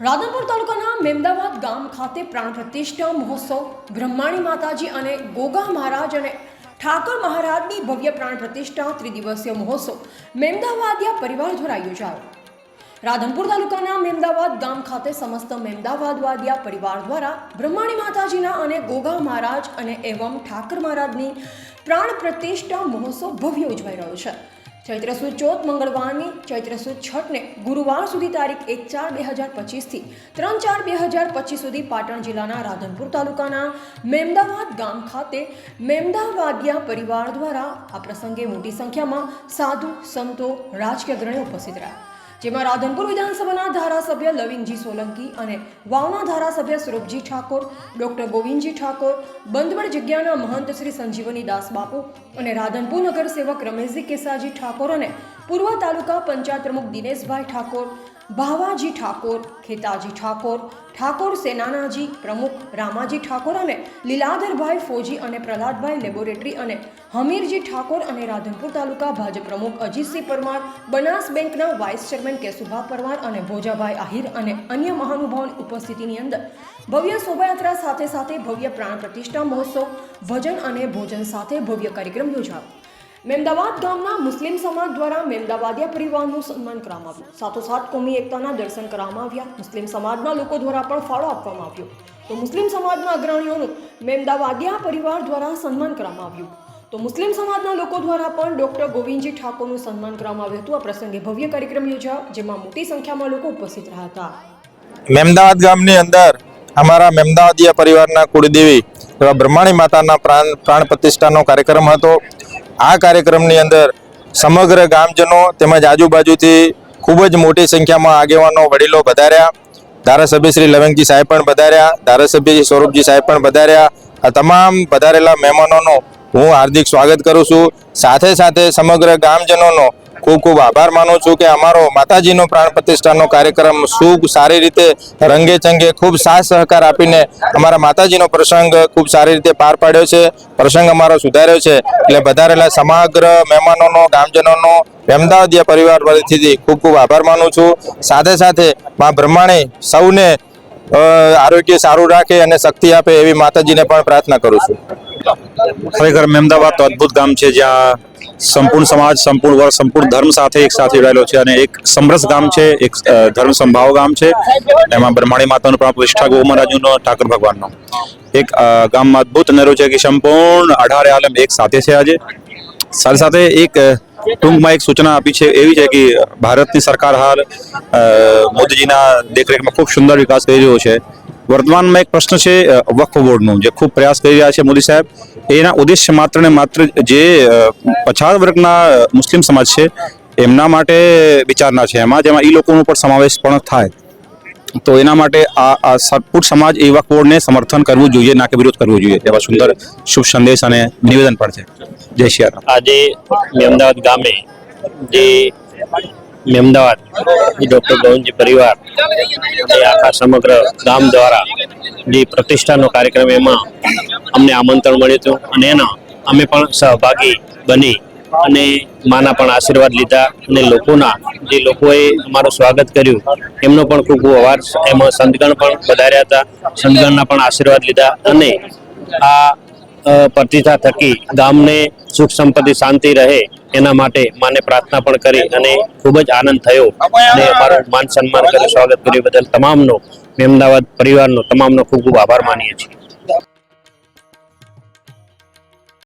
રાધનપુર તાલુકાના મેમદાવાદ ગામ ખાતે પ્રાણ પ્રતિષ્ઠા મહોત્સવ બ્રહ્માણી માતાજી અને ગોગા મહારાજ અને ઠાકર મહારાજની ભવ્ય પ્રાણ પ્રતિષ્ઠા ત્રિદિવસીય મહોત્સવ મેમદાવાદિયા પરિવાર દ્વારા યોજાયો। રાધનપુર તાલુકાના મેમદાવાદ ગામ ખાતે સમસ્ત મેમદાવાદવાદિયા પરિવાર દ્વારા બ્રહ્માણી માતાજીના અને ગોગા મહારાજ અને એવમ ઠાકર મહારાજની પ્રાણ પ્રતિષ્ઠા મહોત્સવ ભવ્ય ઉજવાઈ રહ્યો છે। ચૈત્ર સુદ ચોથ મંગળવારની ચૈત્ર સુદ છઠને ગુરુવાર સુધી તારીખ 1/4/2025 થી 3/4/2025 સુધી પાટણ જિલ્લાના રાધનપુર તાલુકાના મેમદાવાદ ગામ ખાતે મેમદાવાદિયા પરિવાર દ્વારા આ પ્રસંગે મોટી સંખ્યામાં સાધુ સંતો રાજકીય અગ્રણીઓ ઉપસ્થિત રહ્યા, જેમાં રાધનપુર વિધાનસભાના ધારાસભ્ય લવિંગજી સોલંકી અને વાવના ધારાસભ્ય સ્વરૂપજી ઠાકોર, ડોક્ટર ગોવિંદજી ઠાકોર, બંધવડ જગ્યાના મહંત શ્રી સંજીવની દાસ બાપુ અને રાધનપુર નગર સેવક રમેશજી કેસાજી ઠાકોર અને પૂર્વ તાલુકા પંચાયત પ્રમુખ દિનેશભાઈ ઠાકોર, ભાવાજી ઠાકોર, ખેતાજી ઠાકોર, ઠાકોર સેનાનાજી પ્રમુખ રામાજી ઠાકોર અને લીલાધરભાઈ ફોજી અને પ્રહલાદભાઈ લેબોરેટરી અને હમીરજી ઠાકોર અને રાધનપુર તાલુકા ભાજપ પ્રમુખ અજીતસિંહ પરમાર, બનાસ બેંકના વાઇસ ચેરમેન કેશુભા પરમાર અને ભોજાભાઈ આહિર અને અન્ય મહાનુભાવોની ઉપસ્થિતિની અંદર ભવ્ય શોભાયાત્રા સાથે સાથે ભવ્ય પ્રાણ પ્રતિષ્ઠા મહોત્સવ, ભજન અને ભોજન સાથે ભવ્ય કાર્યક્રમ યોજાયો। મેમદાવાદ ગામના મુસ્લિમ સમાજ દ્વારા મેમદાવાદિયા પરિવારનું સન્માન કરવામાં આવ્યું। સાથોસાથ કોમી એકતાના દર્શન કરવામાં આવ્યા। મુસ્લિમ સમાજના લોકો દ્વારા પણ ફાળો આપવામાં આવ્યો, તો મુસ્લિમ સમાજના અગ્રણીઓનું મેમદાવાદિયા પરિવાર દ્વારા સન્માન કરવામાં આવ્યું। તો મુસ્લિમ સમાજના લોકો દ્વારા પણ ડોક્ટર ગોવિંદજી ઠાકોરનું સન્માન કરવામાં આવ્યું હતું। આ પ્રસંગે ભવ્ય કાર્યક્રમ યોજાયો, જેમાં મોટી સંખ્યામાં લોકો ઉપસ્થિત રહ્યા હતા। મેમદાવાદ ગામની અંદર અમારા મેમદાવાદિયા પરિવારના કુળદેવી એવા બ્રહ્માણી માતાના પ્રાણ પ્રતિષ્ઠાનો કાર્યક્રમ હતો। આ કાર્યક્રમની અંદર સમગ્ર ગામજનો તેમજ આજુબાજુથી ખૂબ જ મોટી સંખ્યામાં આગેવાનો વડીલો પધાર્યા। ધારાસભ્ય શ્રી લવિંગજી સાહેબ પણ પધાર્યા, ધારાસભ્ય શ્રી સ્વરૂપજી સાહેબ પણ પધાર્યા। આ તમામ પધારેલા મહેમાનોનો હું હાર્દિક સ્વાગત કરું છું। સાથે સાથે સમગ્ર ગામજનોનો ખૂબ ખૂબ આભાર માનું છું કે અમારો માતાજીનો પ્રાણ પ્રતિષ્ઠાનો કાર્યક્રમ ખૂબ સારી રીતે રંગે ચંગે ખૂબ સાથ સહકાર આપીને અમારા માતાજીનો પ્રસંગ ખૂબ સારી રીતે પાર પાડ્યો છે, પ્રસંગ અમારો સુધાર્યો છે। એટલે વધારેલા સમગ્ર મહેમાનોનો, ગામજનોનો, મેમદાવાદિયા પરિવાર વતીથી ખૂબ ખૂબ આભાર માનું છું। સાથે સાથે મા બ્રહ્માણી સૌને આરોગ્ય સારું રાખે અને શક્તિ આપે એવી માતાજીને પણ પ્રાર્થના કરું છું। ખરેખર મેમદાવાદ તો અદ્ભુત ગામ છે, જ્યાં સંપૂર્ણ સમાજ, સંપૂર્ણ વર્ગ, સંપૂર્ણ ધર્મ સાથે એક સાથે જોડાયેલો છે અને એક સમરસ ગામ છે, એક ધર્મ સંભાવ ગામ છે। એમાં બ્રહ્માણી માતાનું પ્રાણ પ્રતિષ્ઠા, ગોગા મહારાજનો, ઠાકર ભગવાનનો એક ગામમાં અદ્ભુત નરો છે કે સંપૂર્ણ 18 આલમ એક સાથે છે। આજે સાથે સાથે એક ટૂંકમાં એક સૂચના આપી છે, એવી છે કે ભારતની સરકાર હાલ મોદીજીના દેખરેખમાં ખૂબ સુંદર વિકાસ કરી રહ્યો છે। વર્તમાનમાં એક પ્રશ્ન છે વક્ફ બોર્ડનો, જે ખૂબ પ્રયાસ કરી રહ્યા છે મોદી સાહેબ। એના ઉદ્દેશ્ય માત્ર ને માત્ર જે પછાત વર્ગના મુસ્લિમ સમાજ છે એમના માટે વિચારના છે, જેમાં એ લોકોનો પણ સમાવેશ પણ થાય। તો એના માટે આ સટપુટ સમાજ એ વક્ફ બોર્ડને સમર્થન કરવું જોઈએ, ના કે વિરોધ કરવો જોઈએ, એવા સુંદર શુભ સંદેશ અને નિવેદન પણ છે। જય શ્રી રામ। આજે મેમદાવાદ ગામે જે મેમદાવાદ ડોક્ટર ગોવિંદજી પરિવાર અને આખા સમગ્ર ગામ દ્વારા જે પ્રતિષ્ઠાનો કાર્યક્રમ, એમાં અમને આમંત્રણ મળ્યું હતું અને એના અમે પણ સહભાગી બની અને માના પણ આશીર્વાદ લીધા અને જે લોકોએ અમારું સ્વાગત કર્યું એમનો પણ ખૂબ ખૂબ આભાર। એમાં સંતગણ પણ પધાર્યા હતા, સંતગણના પણ આશીર્વાદ લીધા અને આ પ્રતિષ્ઠા થકી ગામને સુખ સંપત્તિ શાંતિ રહે એના માટે માને પ્રાર્થના પણ કરી અને ખૂબ જ આનંદ થયો અને અમારું માન સન્માન કરી સ્વાગત કર્યું બદલ તમામનો, મેમદાવાદ પરિવારનો તમામનો ખૂબ ખૂબ આભાર માનીએ છીએ।